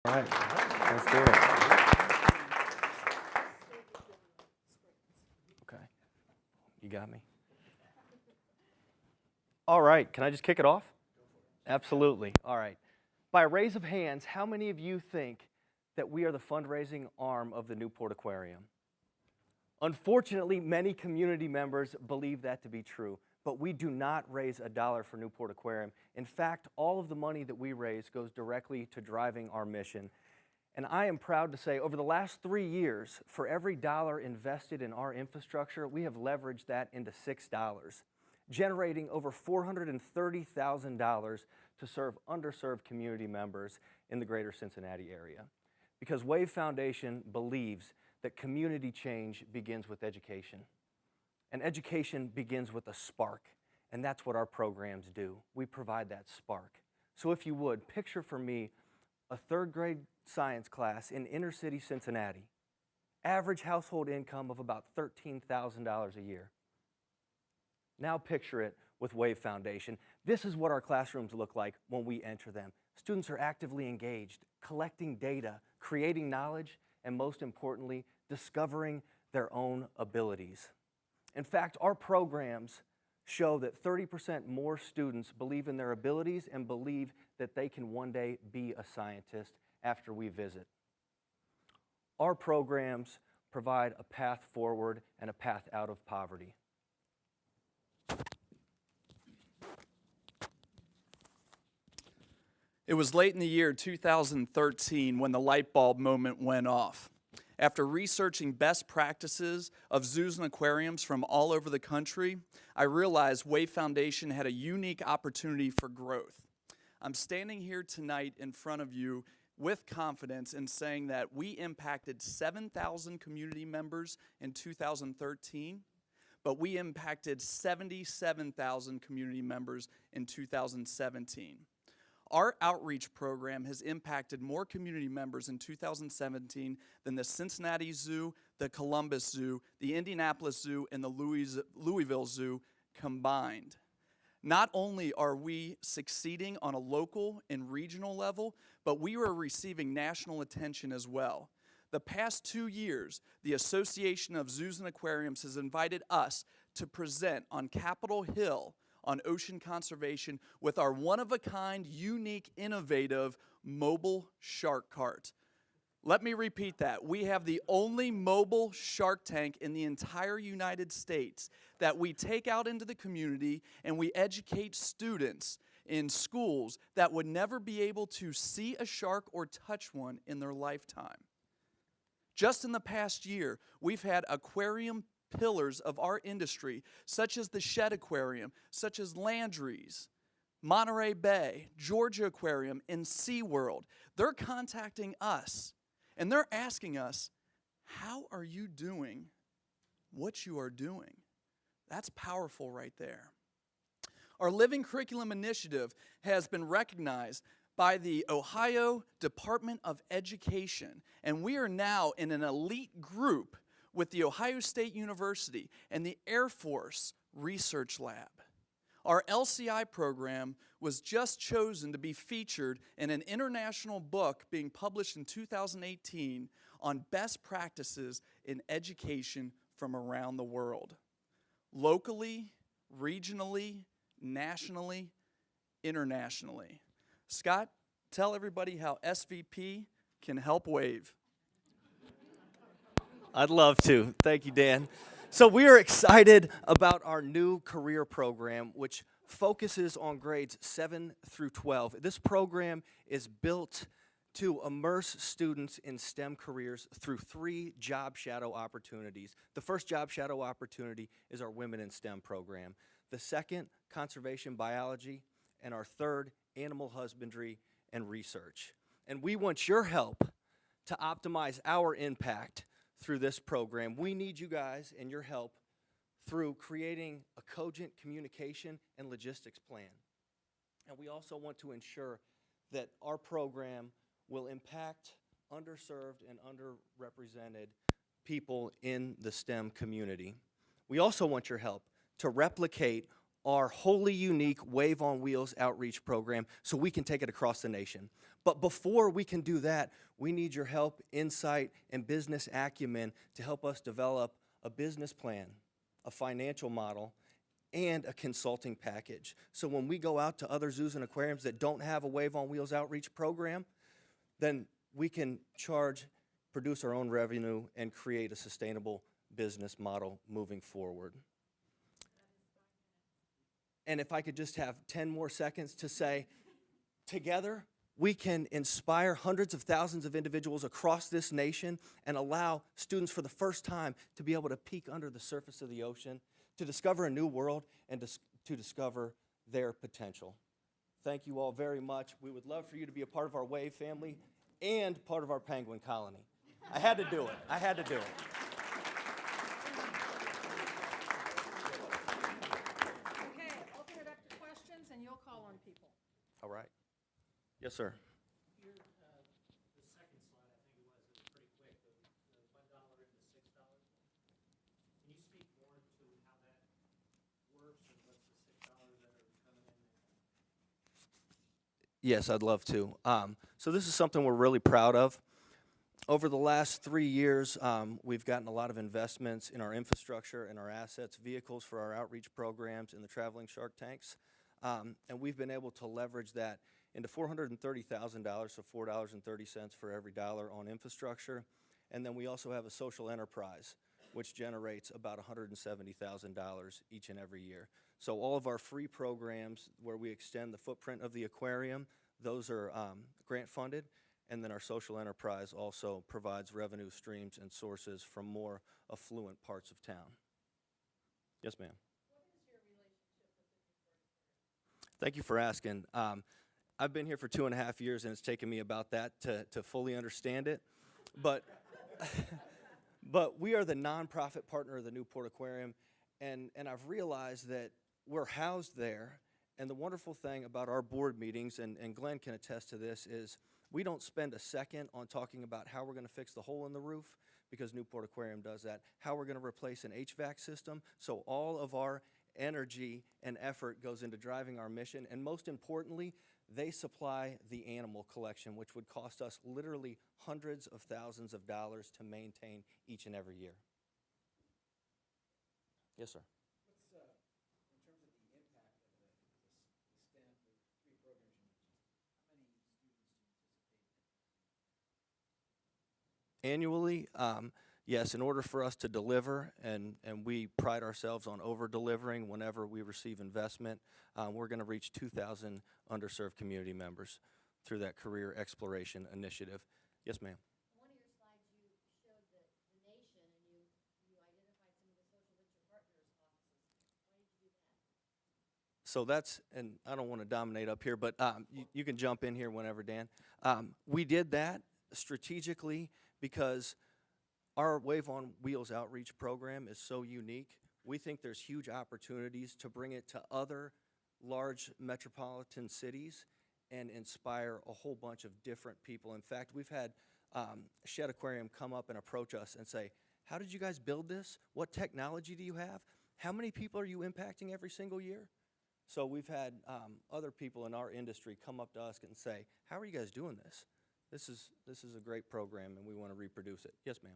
All right, let's do it. Okay, you got me. All right, can I just kick it off? Absolutely. All right. By a raise of hands, how many of you think that we are the fundraising arm of the Newport Aquarium? Unfortunately, many community members believe that to be true, but we do not raise a dollar for Newport Aquarium. In fact, all of the money that we raise goes directly to driving our mission. And I am proud to say, over the last 3 years, for every dollar invested in our infrastructure, we have leveraged that into $6, generating over $430,000 to serve underserved community members in the greater Cincinnati area. Because Wave Foundation believes that community change begins with education. And education begins with a spark, and that's what our programs do. We provide that spark. So if you would, picture for me a third grade science class in inner city Cincinnati, average household income of about $13,000 a year. Now picture it with Wave Foundation. This is what our classrooms look like when we enter them. Students are actively engaged, collecting data, creating knowledge, and most importantly, discovering their own abilities. In fact, our programs show that 30% more students believe in their abilities and believe that they can one day be a scientist after we visit. Our programs provide a path forward and a path out of poverty. It was late in the year 2013 when the light bulb moment went off. After researching best practices of zoos and aquariums from all over the country, I realized Wave Foundation had a unique opportunity for growth. I'm standing here tonight in front of you with confidence in saying that we impacted 7,000 community members in 2013, but we impacted 77,000 community members in 2017. Our outreach program has impacted more community members in 2017 than the Cincinnati Zoo, the Columbus Zoo, the Indianapolis Zoo, and the Louisville Zoo combined. Not only are we succeeding on a local and regional level, but we are receiving national attention as well. The past 2 years, the Association of Zoos and Aquariums has invited us to present on Capitol Hill on ocean conservation with our one-of-a-kind, unique, innovative mobile shark cart. Let me repeat that. We have the only mobile shark tank in the entire United States that we take out into the community and we educate students in schools that would never be able to see a shark or touch one in their lifetime. Just in the past year, we've had aquarium pillars of our industry, such as the Shedd Aquarium, such as Landry's, Monterey Bay, Georgia Aquarium, and SeaWorld. They're contacting us, and they're asking us, how are you doing what you are doing? That's powerful right there. Our Living Curriculum Initiative has been recognized by the Ohio Department of Education, and we are now in an elite group with the Ohio State University and the Air Force Research Lab. Our LCI program was just chosen to be featured in an international book being published in 2018 on best practices in education from around the world. Locally, regionally, nationally, internationally. Scott, tell everybody how SVP can help Wave. I'd love to. Thank you, Dan. So we are excited about our new career program, which focuses on grades 7 through 12. This program is built to immerse students in STEM careers through 3 job shadow opportunities. The first job shadow opportunity is our Women in STEM program. The second, conservation biology, and our third, animal husbandry and research. And we want your help to optimize our impact through this program. We need you guys and your help through creating a cogent communication and logistics plan. And we also want to ensure that our program will impact underserved and underrepresented people in the STEM community. We also want your help to replicate our wholly unique Wave on Wheels outreach program so we can take it across the nation. But before we can do that, we need your help, insight, and business acumen to help us develop a business plan, a financial model, and a consulting package. So when we go out to other zoos and aquariums that don't have a Wave on Wheels outreach program, then we can produce our own revenue, and create a sustainable business model moving forward. And if I could just have 10 more seconds to say, together, we can inspire hundreds of thousands of individuals across this nation and allow students for the first time to be able to peek under the surface of the ocean, to discover a new world, and to discover their potential. Thank you all very much. We would love for you to be a part of our Wave family and part of our penguin colony. I had to do it. I had to do it. Okay, open it up to questions, and you'll call on people. All right. Yes, sir. Your, the second slide, I think it was pretty quick, the $1 and the $6. Can you speak more to how that works and what's the $6 that are coming in there? Yes, I'd love to. So this is something we're really proud of. Over the last 3 years, we've gotten a lot of investments in our infrastructure and our assets, vehicles for our outreach programs, and the traveling shark tanks. And we've been able to leverage that into $430,000, so $4.30 for every dollar on infrastructure. And then we also have a social enterprise, which generates about $170,000 each and every year. So all of our free programs where we extend the footprint of the aquarium, those are grant funded. And then our social enterprise also provides revenue streams and sources from more affluent parts of town. Yes, ma'am. What is your relationship with the Newport Aquarium? Thank you for asking. I've been here for 2.5 years, and it's taken me about that to fully understand it. But, but we are the nonprofit partner of the Newport Aquarium, and I've realized that we're housed there. And the wonderful thing about our board meetings, and Glenn can attest to this, is we don't spend a second on talking about how we're going to fix the hole in the roof, because Newport Aquarium does that, how we're going to replace an HVAC system. So all of our energy and effort goes into driving our mission. And most importantly, they supply the animal collection, which would cost us literally hundreds of thousands of dollars to maintain each and every year. Yes, sir. What's, in terms of the impact of the STEM, the 3 programs you mentioned, how many students do you anticipate? Annually, yes, in order for us to deliver, and we pride ourselves on over-delivering whenever we receive investment, we're going to reach 2,000 underserved community members through that career exploration initiative. Yes, ma'am. One of your slides, you showed the nation, and you identified some of the social venture partners offices. Why did you do that? So that's, and I don't want to dominate up here, but you can jump in here whenever, Dan. We did that strategically because our Wave on Wheels outreach program is so unique. We think there's huge opportunities to bring it to other large metropolitan cities and inspire a whole bunch of different people. In fact, we've had Shedd Aquarium come up and approach us and say, how did you guys build this? What technology do you have? How many people are you impacting every single year? So we've had other people in our industry come up to us and say, how are you guys doing this? This is a great program, and we want to reproduce it. Yes, ma'am.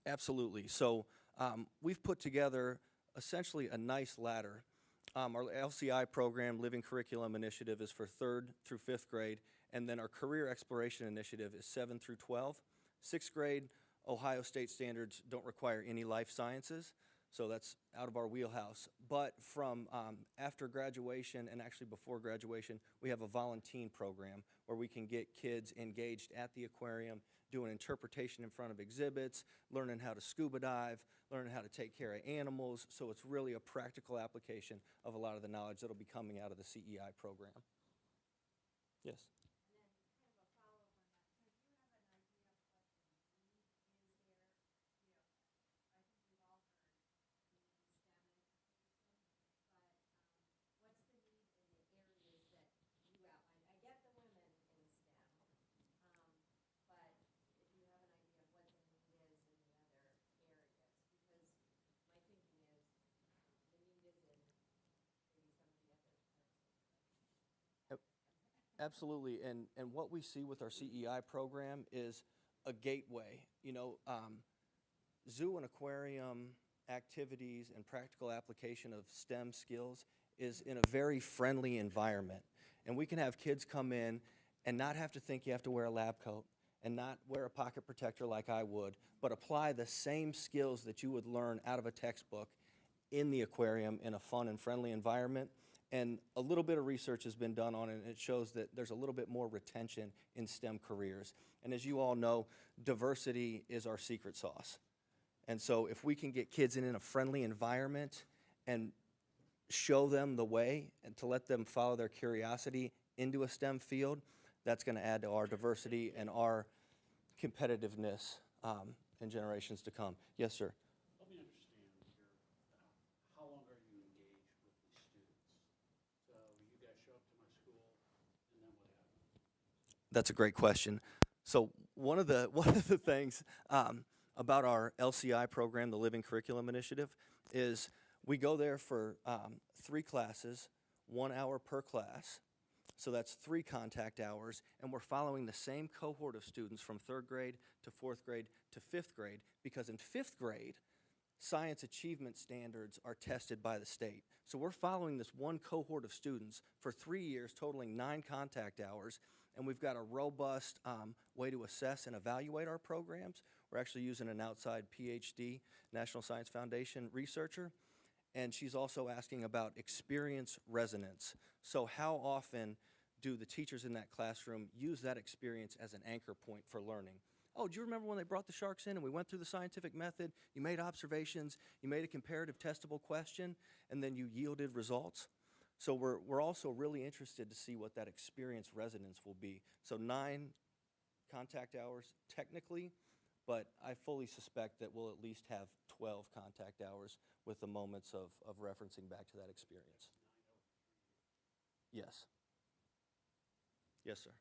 Absolutely. So we've put together essentially a nice ladder. Our LCI program, Living Curriculum Initiative, is for 3rd through 5th grade, and then our Career Exploration Initiative is 7 through 12. 6th grade, Ohio State standards don't require any life sciences, so that's out of our wheelhouse. But from after graduation, and actually before graduation, we have a volunteer program where we can get kids engaged at the aquarium, doing interpretation in front of exhibits, learning how to scuba dive, learning how to take care of animals. So it's really a practical application of a lot of the knowledge that'll be coming out of the CEI program. Yes. Absolutely, and what we see with our CEI program is a gateway. Zoo and aquarium activities and practical application of STEM skills is in a very friendly environment. And we can have kids come in and not have to think you have to wear a lab coat and not wear a pocket protector like I would, but apply the same skills that you would learn out of a textbook in the aquarium in a fun and friendly environment. And a little bit of research has been done on it, and it shows that there's a little bit more retention in STEM careers. And as you all know, diversity is our secret sauce. And so if we can get kids in a friendly environment and show them the way and to let them follow their curiosity into a STEM field, that's going to add to our diversity and our competitiveness in generations to come. Yes, sir. Let me understand here, how long are you engaged with these students? So you guys show up to my school, and then what happens? That's a great question. So one of the things about our LCI program, the Living Curriculum Initiative, is we go there for 3 classes, 1 hour per class. So that's 3 contact hours, and we're following the same cohort of students from 3rd grade to 4th grade to 5th grade, because in 5th grade, science achievement standards are tested by the state. So we're following this one cohort of students for 3 years, totaling 9 contact hours, and we've got a robust way to assess and evaluate our programs. We're actually using an outside PhD, National Science Foundation researcher, and she's also asking about experience resonance. So how often do the teachers in that classroom use that experience as an anchor point for learning? Oh, do you remember when they brought the sharks in and we went through the scientific method? You made observations, you made a comparative testable question, and then you yielded results. So we're also really interested to see what that experience resonance will be. So 9 contact hours technically, but I fully suspect that we'll at least have 12 contact hours with the moments of referencing back to that experience. Yes. Yes, sir.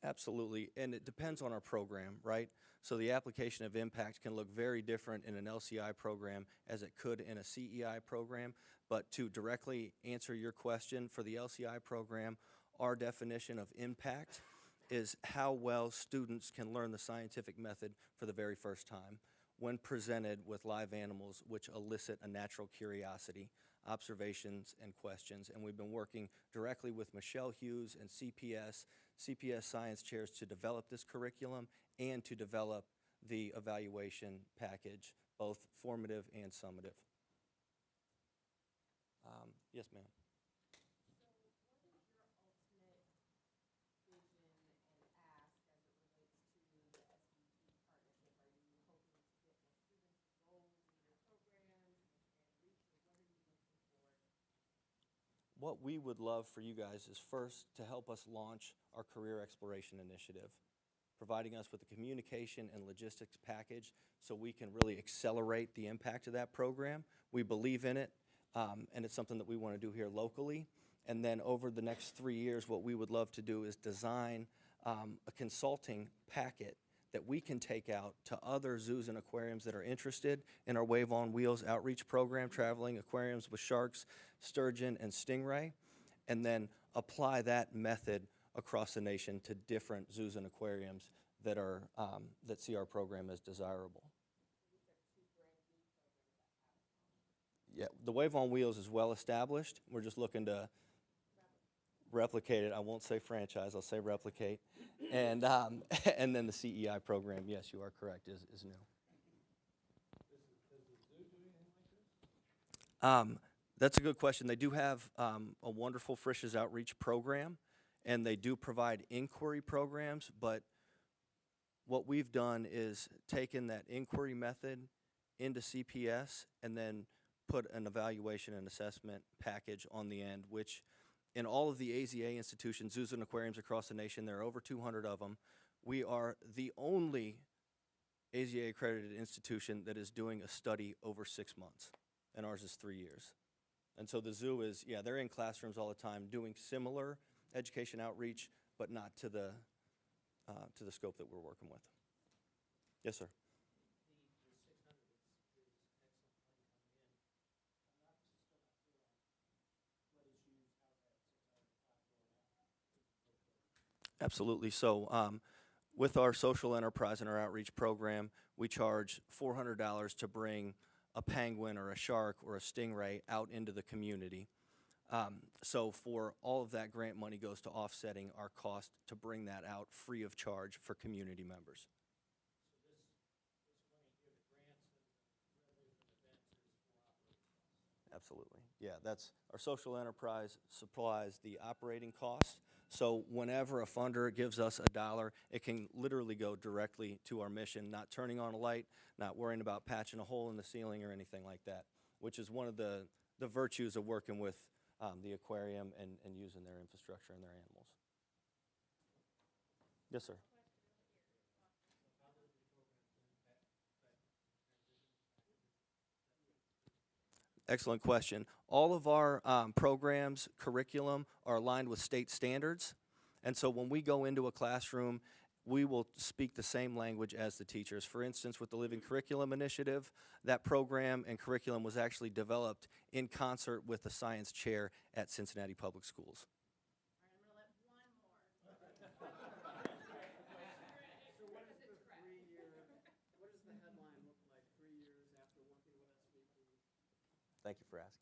Absolutely, and it depends on our program, right? So the application of impact can look very different in an LCI program as it could in a CEI program, but to directly answer your question, for the LCI program, our definition of impact is how well students can learn the scientific method for the very first time when presented with live animals which elicit a natural curiosity, observations, and questions. And we've been working directly with Michelle Hughes and CPS science chairs to develop this curriculum and to develop the evaluation package, both formative and summative. Yes, ma'am. What we would love for you guys is first to help us launch our career exploration initiative, providing us with a communication and logistics package so we can really accelerate the impact of that program. We believe in it, and it's something that we want to do here locally. And then over the next 3 years, what we would love to do is design a consulting packet that we can take out to other zoos and aquariums that are interested in our Wave on Wheels outreach program, traveling aquariums with sharks, sturgeon, and stingray, and then apply that method across the nation to different zoos and aquariums that are that see our program as desirable. Yeah, the Wave on Wheels is well established. We're just looking to replicate it. I won't say franchise, I'll say replicate. And and then the CEI program, yes, you are correct, is new. That's a good question. They do have a wonderful Frisch's Outreach program, and they do provide inquiry programs, but what we've done is taken that inquiry method into CPS and then put an evaluation and assessment package on the end, which in all of the AZA institutions, zoos and aquariums across the nation, there are over 200 of them. We are the only AZA accredited institution that is doing a study over 6 months, and ours is 3 years. And so the zoo is, yeah, they're in classrooms all the time doing similar education outreach, but not to the scope that we're working with. Yes, sir. The 600 is excellent money coming in. I'm still not clear on what is used, how's that 600 going out? Absolutely. So with our social enterprise and our outreach program, we charge $400 to bring a penguin or a shark or a stingray out into the community. So for all of that grant money goes to offsetting our cost to bring that out free of charge for community members. So this money here, the grants and the revenue from events is for operating costs. Absolutely. Yeah, that's our social enterprise supplies the operating costs. So whenever a funder gives us $1, it can literally go directly to our mission, not turning on a light, not worrying about patching a hole in the ceiling or anything like that, which is one of the virtues of working with the aquarium and using their infrastructure and their animals. Yes, sir. Excellent question. All of our programs, curriculum are aligned with state standards. And so when we go into a classroom, we will speak the same language as the teachers. For instance, with the Living Curriculum Initiative, that program and curriculum was actually developed in concert with the science chair at Cincinnati Public Schools. All right, I'm gonna let one more. So what is the 3-year, what does the headline look like 3 years after working with SVP? Thank you for asking.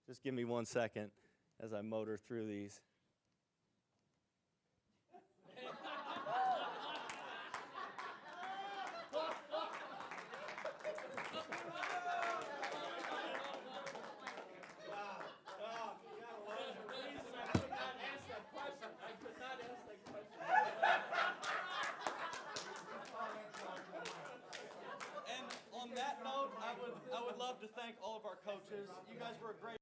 Just give me 1 second as I motor through these. And on that note, I would love to thank all of our coaches. You guys were a great